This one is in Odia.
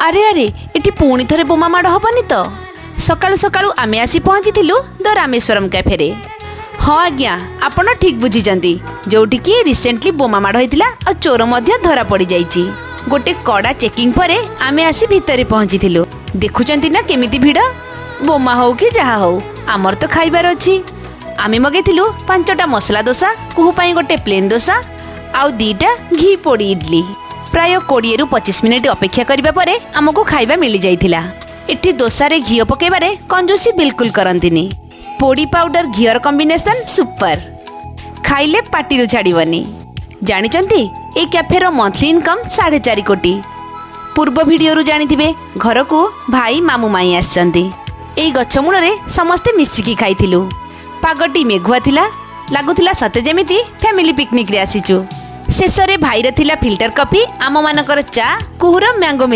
ଆରେ ଆରେ ଏଠି ପୁଣି ଥରେ ବୋମା ମାଡ଼ ହବନି ତ? ସକାଳୁ ସକାଳୁ ଆମେ ଆସି ପହଞ୍ଚିଥିଲୁ ଦ ରାମେଶ୍ୱରମ୍ କ୍ୟାଫେରେ। ହଁ ଆଜ୍ଞା, ଆପଣ ଠିକ୍ ବୁଝିଛନ୍ତି, ଯୋଉଠିକି ରିସେଣ୍ଟଲି ବୋମା ମାଡ଼ ହୋଇଥିଲା ଆଉ ଚୋର ମଧ୍ୟ ଧରା ପଡ଼ିଯାଇଛି। ଗୋଟେ କଡ଼ା ଚେକିଂ ପରେ ଆମେ ଆସି ଭିତରେ ପହଞ୍ଚିଥିଲୁ। ଦେଖୁଛନ୍ତି ନା କେମିତି ଭିଡ଼? ବୋମା ହଉ କି ଯାହା ହଉ ଆମର ତ ଖାଇବାର ଅଛି। ଆମେ ମଗେଇଥିଲୁ 5ଟା ମସଲା ଦୋସା, କୁହୁ ପାଇଁ ଗୋଟେ ପ୍ଲେନ୍ ଦୋସା ଆଉ 2ଟା ଘି ପୋଡ଼ି ଇଡଲି। ପ୍ରାୟ 20ରୁ 25 ମିନିଟ୍ ଅପେକ୍ଷା କରିବା ପରେ ଆମକୁ ଖାଇବା ମିଳିଯାଇଥିଲା। ଏଠି ଦୋସାରେ ଘିଅ ପକାଇବାରେ କଞ୍ଜୁସି ବିଲକୁଲ କରନ୍ତିନି। ପୋଡ଼ି ପାଉଡର ଘିଅର କମ୍ବିନେସନ୍ ସୁପର, ଖାଇଲେ ପାଟିରୁ ଛାଡ଼ିବନି। ଜାଣିଛନ୍ତି এই କ୍ୟାଫେର ମନ୍ଥଲି ଇନକମ୍ 4.5 କୋଟି। ପୂର୍ବ ଭିଡ଼ିଓରୁ ଜାଣିଥିବେ ଘରକୁ ଭାଇ ମାମୁଁ ମାଇଁ ଆସିଛନ୍ତି। ଏଇ ଗଛ ମୂଳରେ ସମସ୍ତେ ମିଶିକି ଖାଇଥିଲୁ। ପାଗଟି ମେଘୁଆ ଥିଲା, ଲାଗୁଥିଲା ସତେ ଯେମିତି ଫ୍ୟାମିଲି ପିକନିକରେ ଆସିଛୁ। ଶେଷରେ ଭାଇର ଥିଲା ଫିଲ୍ଟର କଫି, ଆମମାନଙ୍କର ଚା, କୁହୁର ମ୍ୟାଙ୍ଗୋ